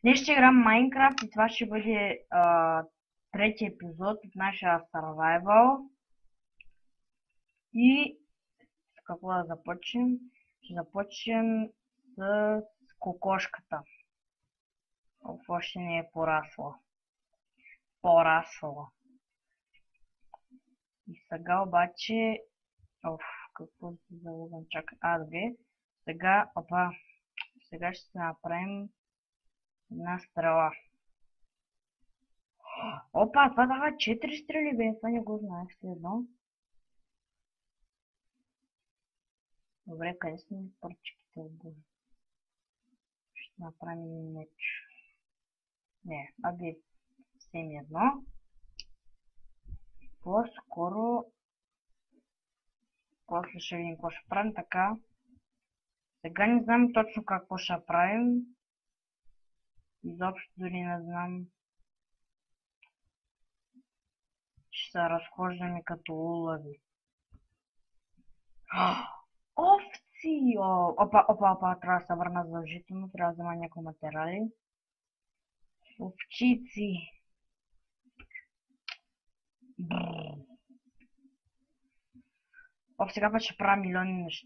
Днес ще играм Майнкрафт и това ще бъде трети епизод от нашия Survival. И с какво да започнем? Ще започнем с кокошката. Още не е порасла. Порасла. И сега обаче... какво да се залъгам? Чакай. Добре. Сега ще направим една стрела. Опа, това дава 4 стрели, бе. Това не го знаех все едно. Добре, къде са ми парчиките отбори? Ще направим меч. Не, всем едно. По-скоро... После ще видим какво ще правим, така. Сега не знам точно какво ще правим. Изобщо дори не знам. Ще се разхождаме като улави. Овци! Опа, трябва да се върна задължително, трябва да взема някои материали. Овчици! Сега път ще правя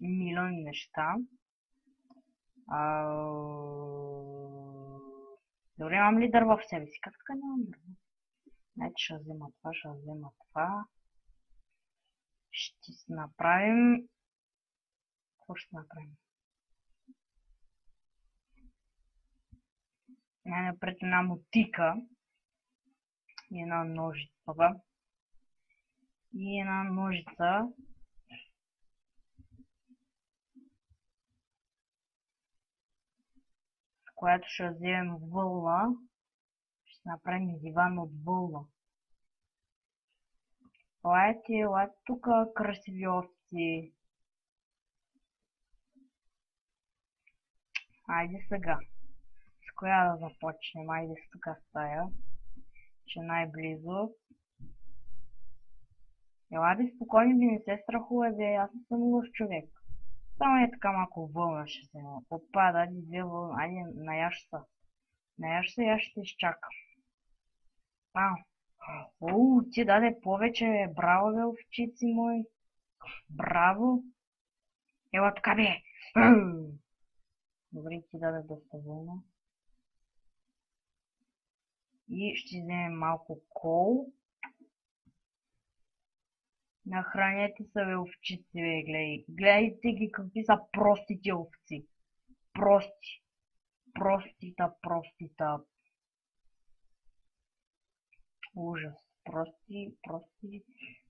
милиони неща. Добре, имам ли дърво в себе си? Как така нямам дърво? Значи ще взема това. Ще си направим... Какво ще направим? Най-напред една мотика. И една ножица. И една ножица. С която ще вземем вълна. Ще направим диван от вълна. Елайте тук, красиви овци. Айде сега. С коя да започнем? Айде с тук стая. Че най-близо. Елате спокойно, ви не се страхува, бе, аз не съм лъв човек. Само е така малко вълна ще взема. Опа, даде две вълна. Айде, наяш са. И аз ще изчакам. Ти даде повече, бе. Браво, бе, овчици мои. Браво. Ела така, бе. Добре, ти даде доста вълна. И ще вземем малко кол. Нахранете се, бе, овчици, бе, гледай. Гледайте ги какви са простите овци. Прости. Простита. Ужас. Прости.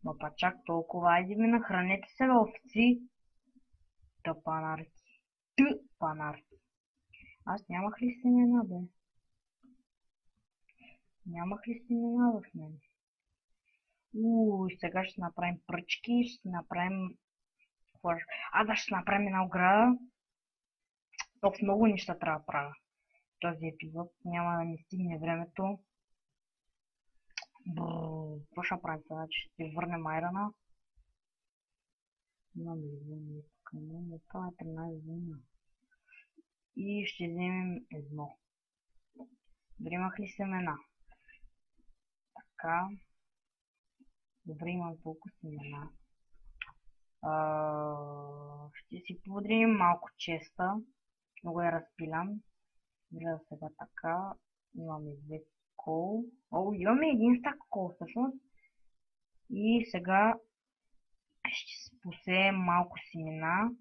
Но па чак толкова. Айде ми нахранете се, бе, овци. Тъпанарки. Аз нямах ли семена, бе? Нямах ли семена в мен? Сега ще направим пръчки, ще направим... ще направим една ограда. Толкова много неща трябва да правя. Този епизод няма да ни стигне времето. Какво ще правим сега? Ще върнем айрана. Имаме зимни, тук имаме, това е 13 зимна. И ще вземем едно. Добре, имах ли семена? Така. Добре, имам толкова семена. Ще си подрим малко честа. Много я разпилям. Гледа сега така. Имаме две кол. Имаме един стак кол всъщност. И сега ще посеем малко семена.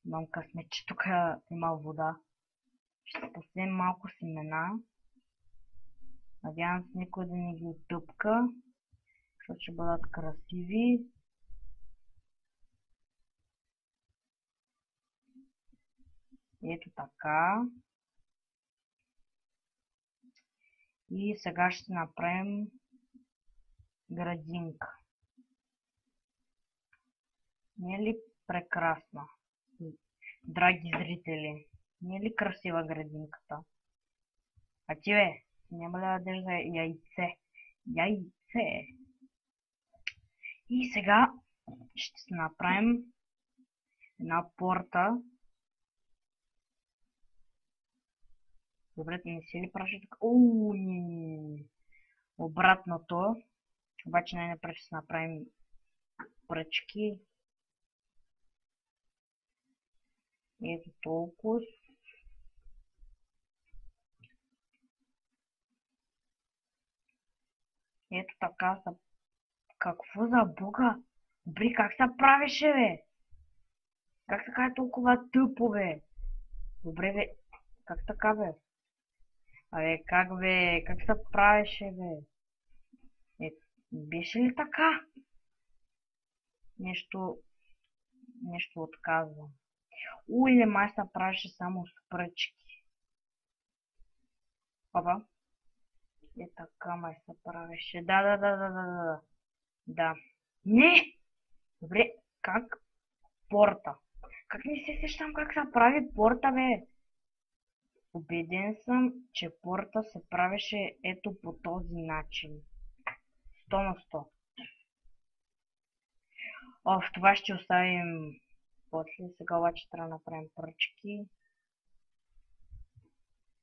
Имам късмет, че тук има вода. Ще посеем малко семена. Надявам се никой да не ги оттъпка, защото ще бъдат красиви. Ето така. И сега ще направим градинка. Не е ли прекрасна, драги зрители? Не е ли красива градинката? Ти, бе, няма ли да дадеш за яйце? И сега ще се направим една порта. Добре, не си ли праше така? Ууу, не. Обратното. Обаче най-напред ще направим пръчки. Ето толкова. Ето така са. Какво за бога? Добре, как се правеше, бе? Как така е толкова тъпо, бе? Добре, бе. Как така, бе? Абе, как, бе? Как се правеше, бе? Беше ли така? Нещо отказвам. Или май се правеше само с пръчки. Опа. Така май се правеше. Да. Да. Не! Добре, как? Порта. Как не се сещам как се прави порта, бе? Убеден съм, че порта се правеше ето по този начин. 100 на 100. В това ще оставим после. Сега обаче трябва да направим пръчки.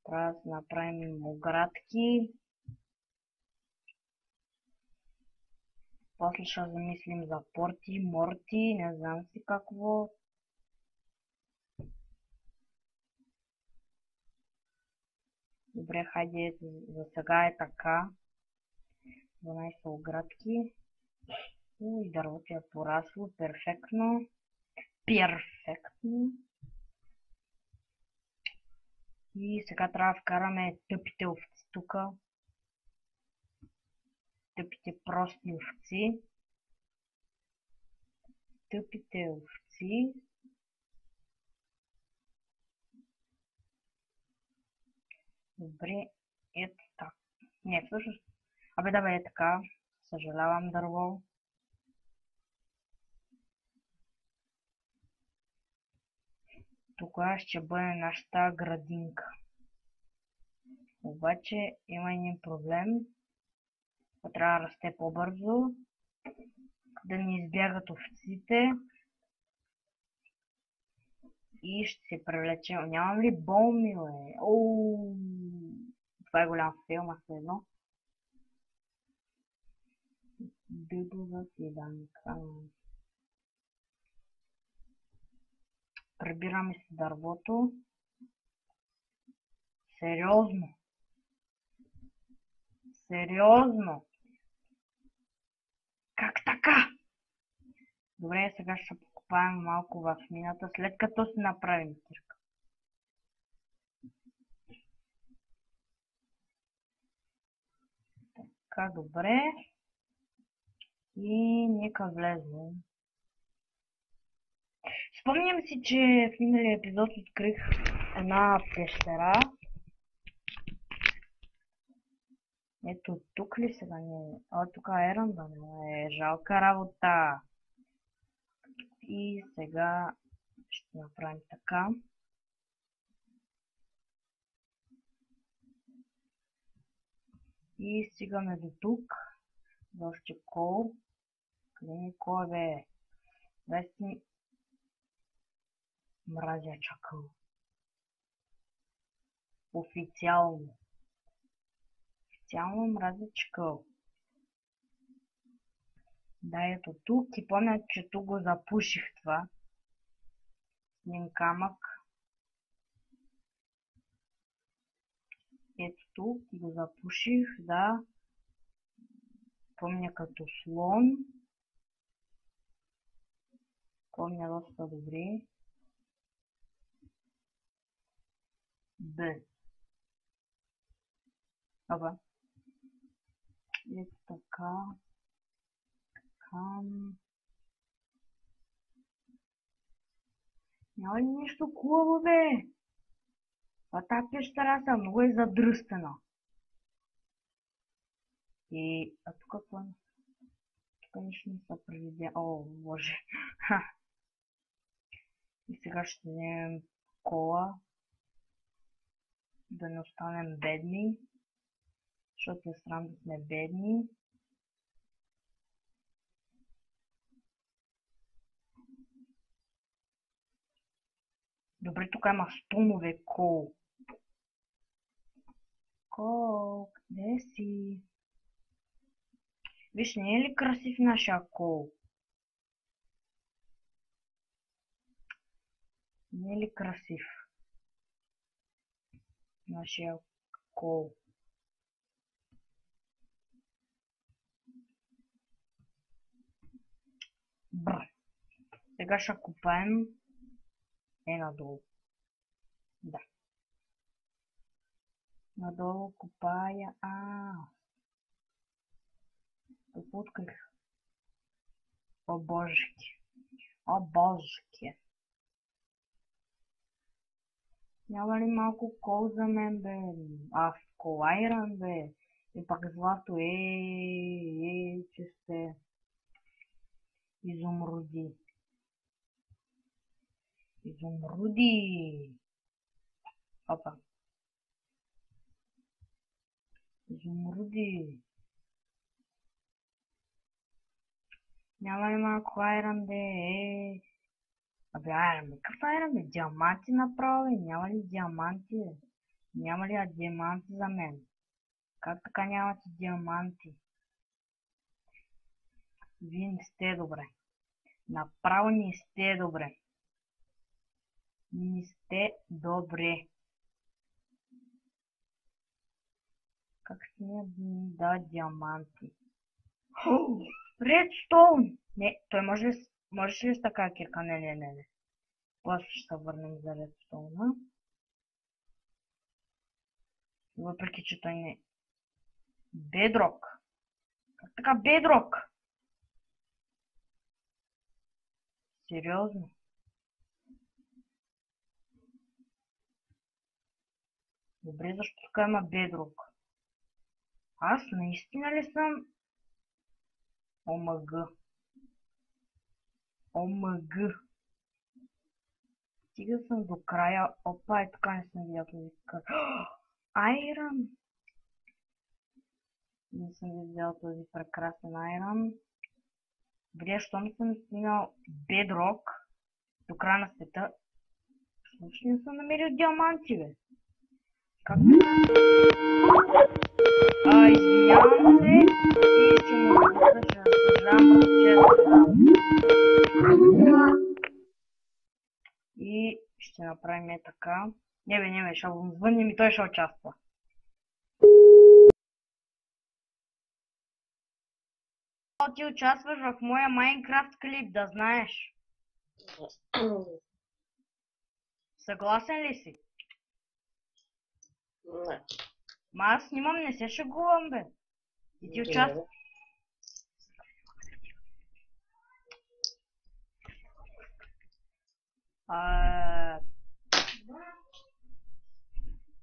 Трябва да направим оградки. После ще замислим за порти, морти, не знам си какво. Добре, хайде, за сега е така. 12 оградки. И дървото е порасло. Перфектно. Перфектно. И сега трябва да вкараме тъпите овци тук. Тъпите прости овци. Тъпите овци. Добре, ето така. Не, всъщност. Абе, да бе, е така. Съжалявам, дърво. Тук ще бъде нашата градинка. Обаче има един проблем. Трябва да расте по-бързо. Да ни избягат овците. И ще се привлечем. Нямам ли болни, бе? Оу! Това е голям филм, а след едно. Дъбова седанка. Прибираме си дървото. Сериозно. Сериозно. Как така? Добре, сега ще покопаем малко в мината, след като си направим кирка. Така, добре. И нека влезнем. Спомням си, че в миналия епизод открих една пещера. Ето тук ли сега не е? Тук е еранда, не е жалка работа. И сега ще направим така. И стигаме до тук. Още кол. Къде ми кол, бе? Вести мразя чакъл. Официално. Официално мразя чакъл. Да, ето тук. И помня, че тук го запуших това. Един камък. Ето тук го запуших, да. Помня като слон. Помня доста добре. Б. Опа. Ето така. Няма ли нещо хубаво, бе? Тази пещера са много е задръстена. И... А тук какво е? Тук нищо не се привидя. О, боже. И сега ще вземем кола. Да не останем бедни. Защото е срам да сме бедни. Добре, тук има стонове кол. Кол, къде си? Виж, не е ли красив нашия кол? Не е ли красив нашия кол? Бр. Сега ще купаем надолу. Да. Надолу купая. Тук открих. О божки. О божки. Няма ли малко кол за мен, бе? Кол айран, бе. И пак злато. Че сте изумруди. Изумруди. Опа. Изумруди. Няма ли малко айран, бе? Абе, айран, бе. Какъв айран, бе? Диаманти направо, бе? Няма ли диаманти, бе? Няма ли диаманти за мен? Как така нямате диаманти? Вие не сте добре. Направо не сте добре. Не сте добре. Как ще ми да диаманти? Редстоун! Не, той можеш ли с така кирка? Не. После ще се върнем за редстоуна. Въпреки, че той не... Бедрок! Как така бедрок? Сериозно? Добре, защо така има бедрок? Аз наистина ли съм... ОМГ. Стига съм до края. Опа, тук не съм видял този кът. Айрон! Не съм видял този прекрасен айрон. Добре, щом съм стигнал бедрок до края на света, случай не съм намерил диаманти, бе. Как? Извинявам се и ще му разкажа. И ще направим така. Не бе, ще го звъннем и той ще участва. Ти участваш в моя Майнкрафт клип, да знаеш. Съгласен ли си? Не. Ма аз снимам, не се шегувам, бе. И ти участваш.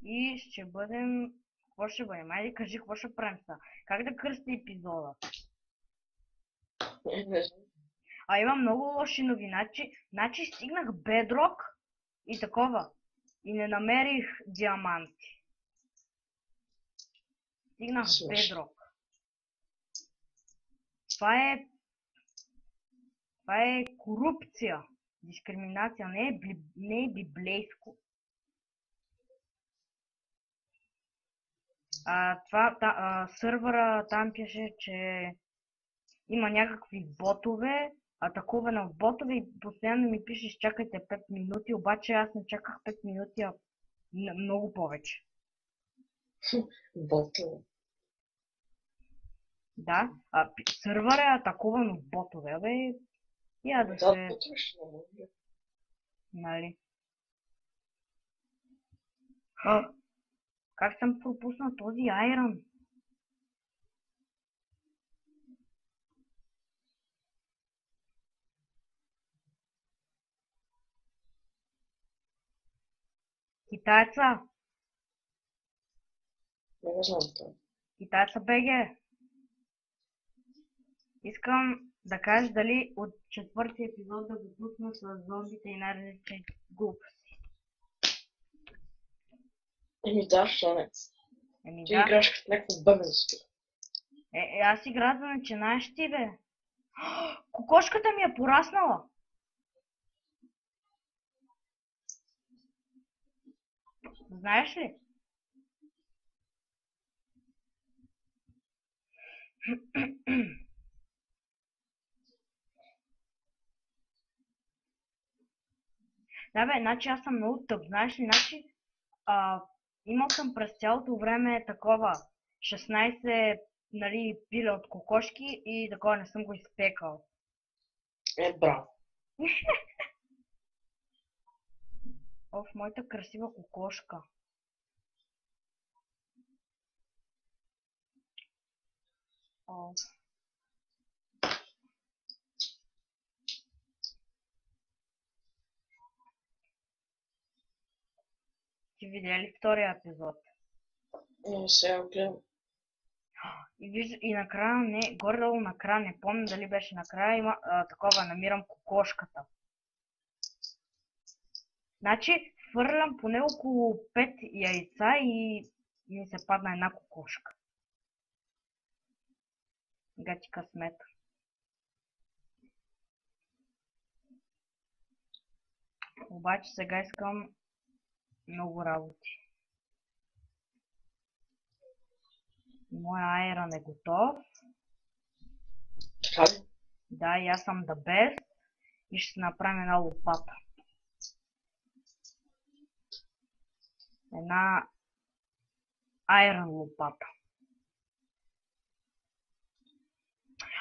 И ще бъдем... Какво ще бъдем? Айде кажи, какво ще правим сега? Как да кръсти епизода? Има много лоши новини. Значи стигнах бедрок и такова. И не намерих диаманти. Стигнах бедрок. Това е корупция. Дискриминация. Не е библейско. Сървъра там пише, че има някакви ботове, атакуване от ботове и постоянно ми пише, изчакайте 5 минути, обаче аз не чаках 5 минути, а много повече. Ботове? Да, сървър е атакуван от ботове, бе. Я да се... Нали? Как съм пропуснал този айрон? Китайца? Не знам това. Китайца БГ. Искам да кажеш дали от четвъртия епизод да го пусна с зомбите и най-различни глупости. Да, що не? Ти играш като някакво бъгнесто. Аз игра да начинаеш ти, бе. Кокошката ми е пораснала. Знаеш ли? Да бе, значи аз съм много тъп, знаеш ли, значи имал съм през цялото време такова 16, нали, пиле от кокошки и такова не съм го изпекал. Браво. О, в моята красива кокошка. О. Ти видя ли втория епизод? Не, сега гледам. И накрая, не, горе-долу накрая, не помня дали беше накрая, има такова, намирам кокошката. Значи, хвърлям поне около 5 яйца и ми се падна една кокошка. Гати късмет. Обаче сега искам много работи. Моя айрон е готов. Така ли? Да, и аз съм the best. И ще направим една лопата. Една айрон лопата.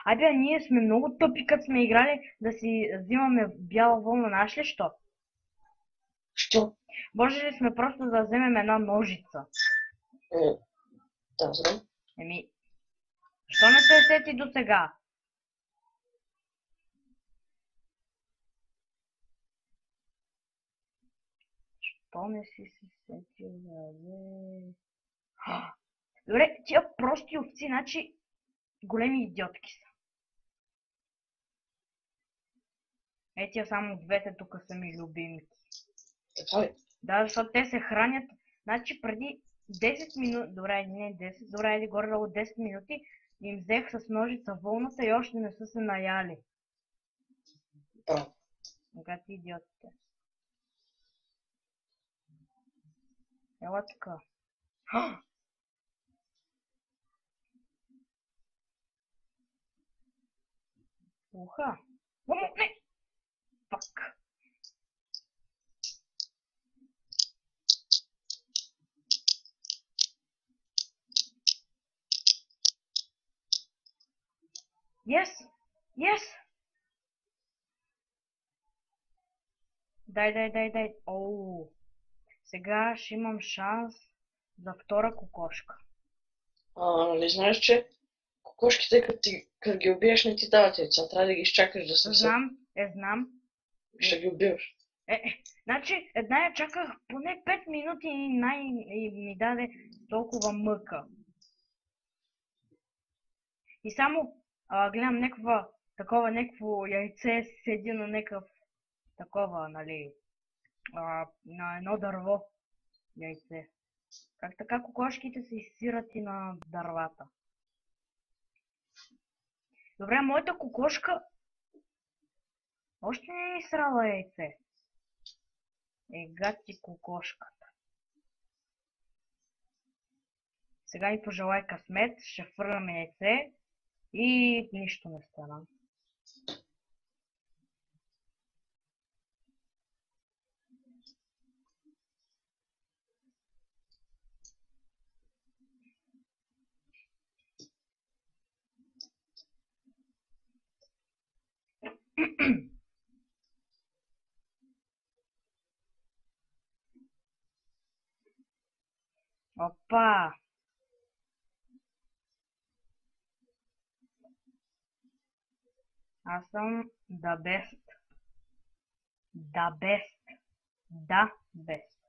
Абе, ние сме много тъпи, като сме играли да си взимаме бяла вълна, знаеш ли що? Що? Може ли сме просто да вземем една ножица? Да, знам. Еми, що не се сети до сега? Що не си се сетил, бе? Добре, тия прости овци, значи големи идиотки са. Тия само двете тук са ми любими. Така ли? Да, защото те се хранят, значи преди 10 минути, добре, не 10, добре, иди горе-долу 10 минути, им взех с ножица вълната и още не са се наяли. Браво. Сега ти идиотите. Ела така. Уха. Не! Пак. Yes! Yes! Дай. Оу. Сега ще имам шанс за втора кокошка. Нали знаеш, че кокошките, като ги убиеш, не ти дават яйца. Трябва да ги изчакаш да се Знам. Ще ги убиваш. Значи, една я чаках поне 5 минути и ми даде толкова мъка. И само гледам някакво яйце седи на някакъв такова, нали, на едно дърво яйце. Как така кокошките се изсират и на дървата. Добре, моята кокошка още не е изсрала яйце. Гати кокошката. Сега ми пожелай късмет, ще фърляме яйце и нищо не стана. Опа! Аз съм the best. The best.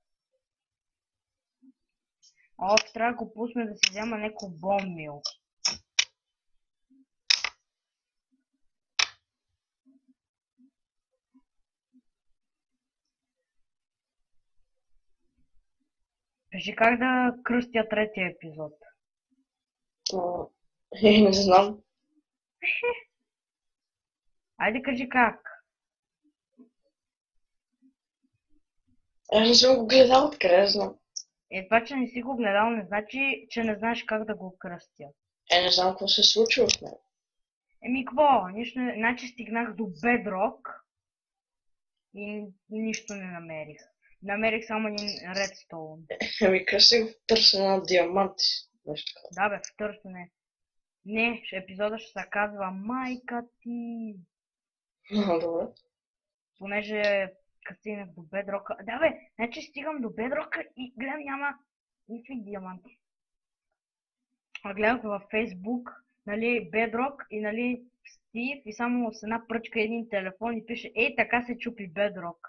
Трябва да го пусна да си взема някакво бомбил. Кажи как да кръстя третия епизод. Не знам. Айде кажи как. Аз не съм го гледал, откъде знам. Това, че не си го гледал, не значи, че не знаеш как да го кръстя. Не знам какво се случва в него. Еми, какво? Нищо не... Значи стигнах до Bedrock и нищо не намерих. Намерих само един Redstone. Кръстих в търсене на диаманти. Нещо такова. Да, бе, в търсене. Не, епизода ще се казва Майка ти. Добре. Понеже като стигнах до Bedrock... Да, бе, значи стигам до Bedrock и гледам няма никакви диаманти. А гледах във Facebook, нали, Bedrock и нали Стив и само с една пръчка и един телефон и пише ей така се чупи Bedrock.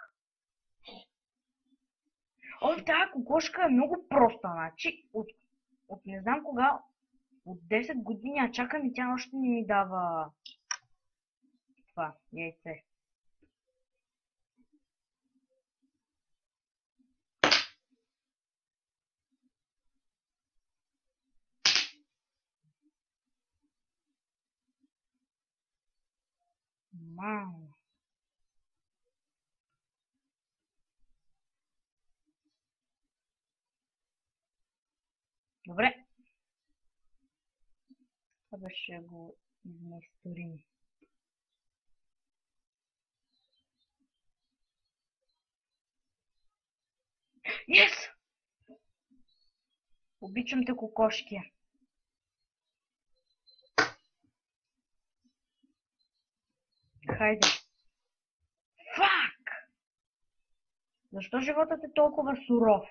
О, тази кокошка е много проста, значи от не знам кога, от 10 години я чакам и тя още не ми дава това яйце. Мамо. Добре. Това ще го измайсторим. Yes! Обичам те, кокошки. Хайде. Фак! Защо животът е толкова суров?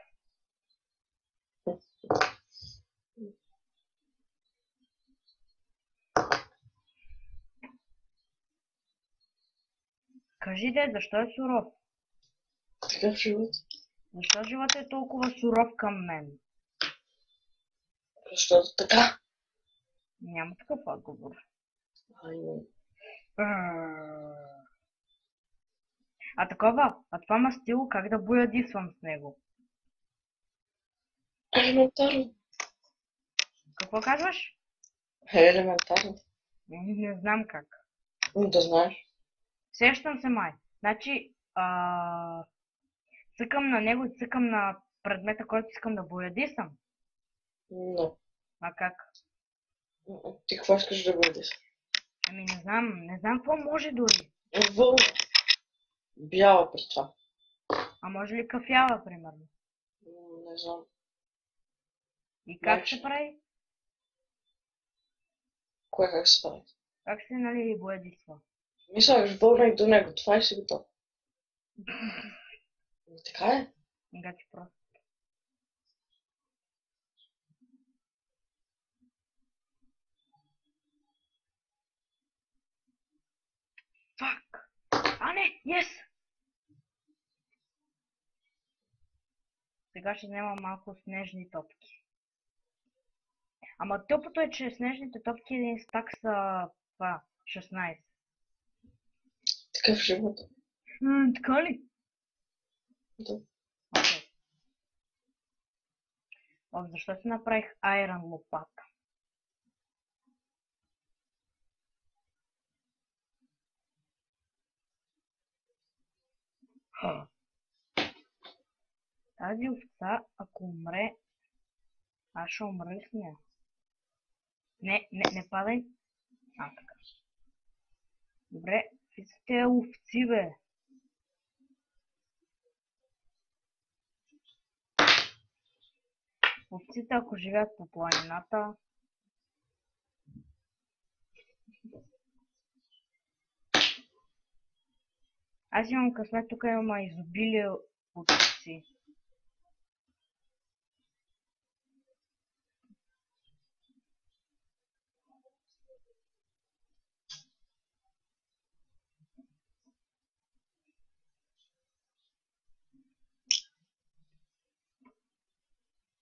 Кажи де, защо е суров? Такъв живот. Защо животът е толкова суров към мен? Защото така. Няма такъв отговор. А такова, а това мастило как да боядисвам с него? Елементарно. Какво казваш? Елементарно. Не знам как. Да знаеш. Сещам се май. Значи, цъкам на него и цъкам на предмета, който искам да боядисам. Не. А как? Ти какво искаш да бъдеш? Ами не знам какво може дори. Вълна. Бяла при това. А може ли кафява, примерно? Не знам. И как се прави? Кое как се прави? Как се, нали, боядисва? Слагаш вълна и до него, това и си готов. Така е. Гати просто. Фак! А не! Yes! Сега ще взема малко снежни топки. Ама тъпото е, че снежните топки един стак са 16. Такъв живот. Така ли? Да. Окей. Защо си направих айрон лопата? Тази овца, ако умре, аз ще умра с нея. Не падай. Така. Добре, какви са тези овци, бе? Овците, ако живеят по планината... Аз имам късмет, тук има изобилие от овци.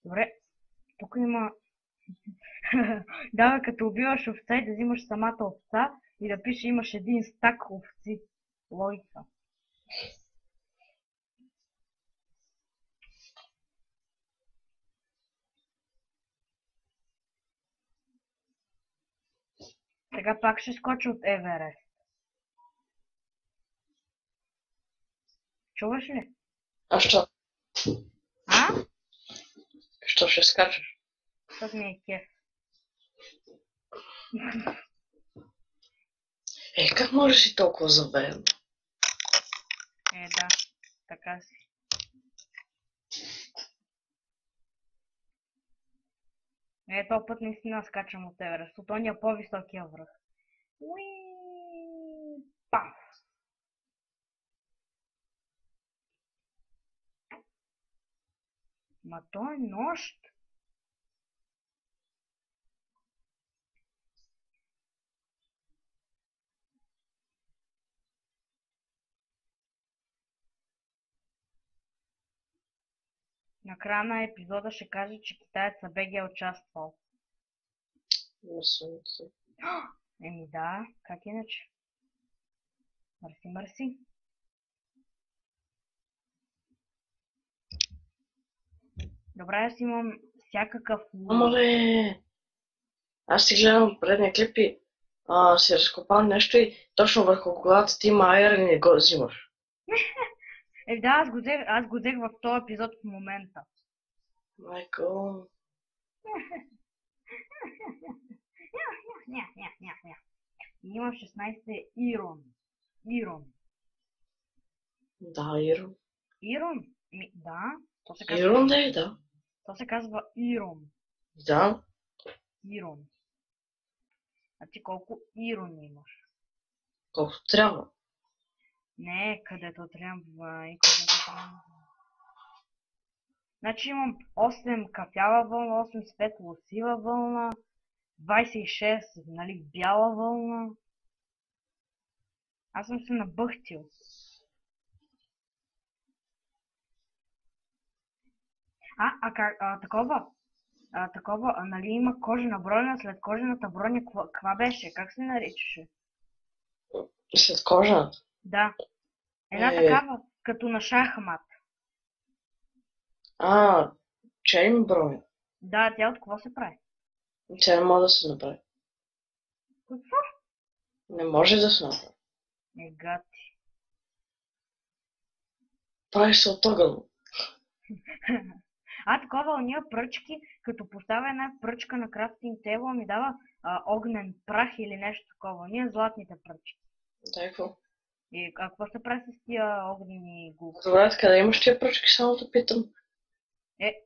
Добре, тук има... Да, като убиваш овца и да взимаш самата овца и да пише имаш един стак овци. Логика. Сега пак ще скоча от Еверест. Чуваш ли? А що? А? Що ще скачаш? Защото ми е кеф. Как можеш и толкова забавено? Да, така си. Този път наистина скачам от Еверест. От ония по-високия връх. Уи! Пам! Ма то е нощ. Накрая на епизода ще каже, че китаеца БГ е участвал. Еми да, как иначе? Мърси. Добре, аз имам всякакъв лук. Ама бе! Аз си гледам предния клип и си разкопал нещо и точно върху главата ти има айър и не го взимаш. Да, аз го взех в този епизод в момента. Майко. Имам 16 Ирон. Да, Ирон. Ирон? Да. То се казва, Ирон да е, да. то се казва Ирон. Да. Ирон. А ти колко Ирон имаш? Колкото трябва. Не, където трябва и където трябва. Значи имам 8 кафява вълна, 8 светло-сива вълна, 26, нали, бяла вълна. Аз съм се набъхтил. Такова, нали има кожена броня, след кожената броня, каква беше? Как се наричаше? След кожаната? Да. Една такава, като на шахмат. Чейн броня. Да, тя от какво се прави? Тя не може да се направи. Какво? Не може да се направи. Гати. Прави се от огън. Такова, уния пръчки, като поставя една пръчка на крафтинг тейбъл, ми дава огнен прах или нещо такова. Уния златните пръчки. Да, какво? И какво се прави с тия огнени глупи? Добре, къде имаш тия пръчки, само да питам.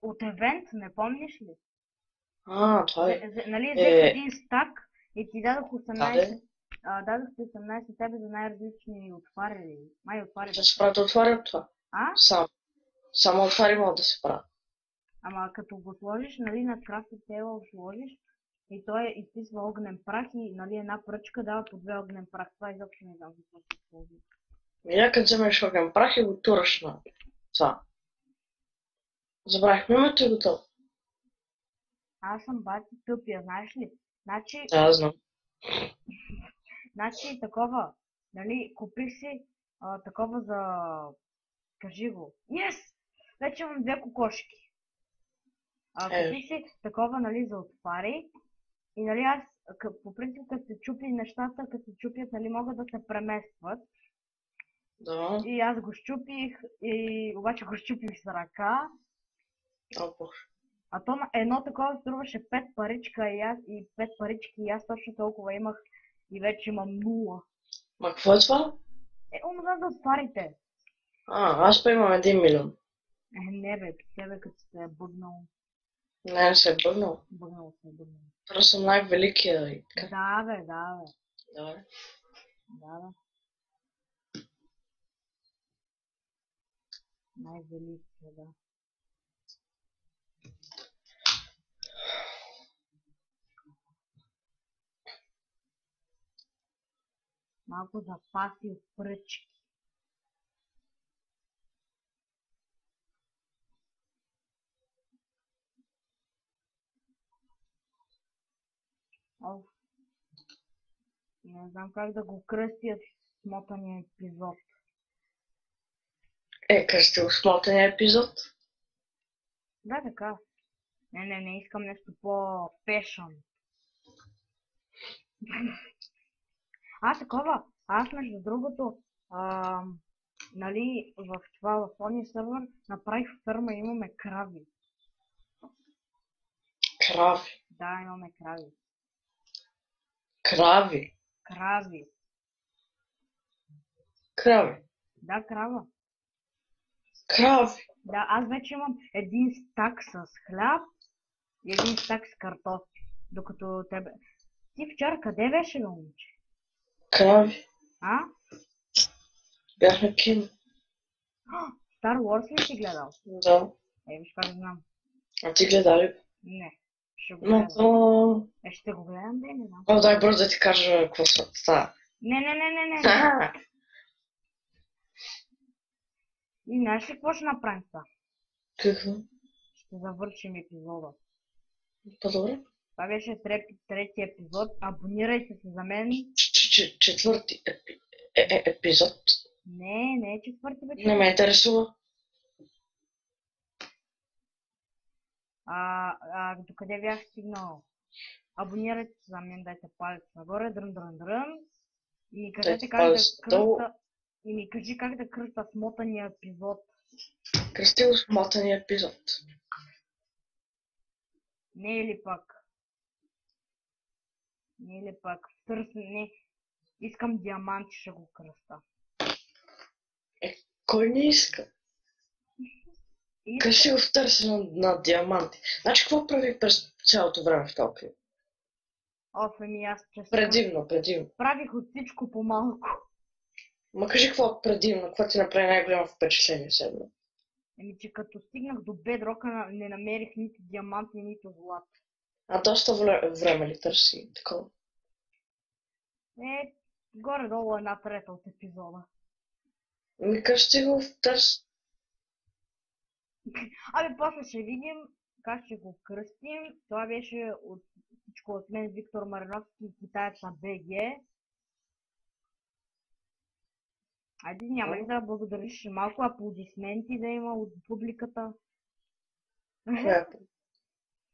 От евент, не помниш ли? Това е. Нали, взех един стак и ти дадох 18. Дадох ти 18 тебе за най-различни отваряли. Май отваряли. Да се прави да отварям това. Само отвари могат да се правят. Ама като го сложиш, нали, на крафтинг тейбъл сложиш и той изписва огнен прах и, нали, една пръчка дава по 2 огнен прах. Това изобщо не знам какво се сложи. Някъде вземеш огнен прах и го тураш на това. Забравихме името и готово. Аз съм бати тъпия, знаеш ли? Значи... Да, знам. Значи такова, нали, купих си такова за... Кажи го. Yes! Вече имам 2 кокошки. Купих си такова, нали, за отвари. И, нали, аз, по принцип, като се чупи нещата, като се чупят, нали, могат да се преместват. Да. И аз го щупих, обаче го щупих с ръка. А то едно такова струваше 5 паричка и 5 парички и аз точно толкова имах и вече имам 0. Ма какво е това? Онова за отварите. Аз па имам 1 милион. Не бе, тебе като се е бъгнал. Не се е бъгнал. Бъгнал. Просто съм най-великия. Да бе. Да. Най-великия, да. Малко запаси от пръчки. Не знам как да го кръстя смотания епизод. Кръсти го смотания епизод? Да, така. Не искам нещо по-фешън. Такова. Аз между другото, нали, в ония сървър направих ферма и имаме крави. Крави? Да, имаме крави. Крави. Крави. Крави. Да, крава. Крави. Да, аз вече имам един стак с хляб и един стак с картофи. Докато тебе... Ти вчера къде беше, бе, момче? Крави. А? Бях на кино. Star Wars ли си гледал? Да. Виж как знам. А ти гледа ли? Не. Ще го Но гледам. то... Ще го гледам, да, не знам. О, дай бързо да ти кажа какво става. Не. И знаеш ли какво ще направим сега? Какво? Ще завършим епизода. По-добре? Това беше трети епизод. Абонирайте се за мен. Четвърти епизод. Не е четвърти вече. Не ме интересува. Докъде бях стигнал? Абонирайте се за мен, дайте палец нагоре, дрън. И ми кажете как да кръста... И ми кажи как да кръста смотания епизод. Кръсти го смотания епизод. Не е ли пак? Не. Искам диаманти, ще го кръста. Кой не иска? Кажи го в търсене на диаманти. Значи какво прави през цялото време в този клип? Аз честно. Предимно. Правих от всичко по-малко. Ма кажи какво предимно, какво ти направи най-голямо впечатление седно? Че като стигнах до бедрока не намерих нито диаманти, нито злато. А доста време ли търси такова? Горе-долу 1/3 от епизода. Кажи го в търс. После ще видим как ще го кръстим. Това беше всичко от мен, Виктор Мариновски и Китаец на БГ. Айде, няма ли да благодариш малко аплодисменти да има от публиката?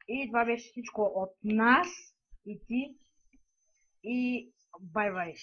И това беше всичко от нас и ти. И бай-бай.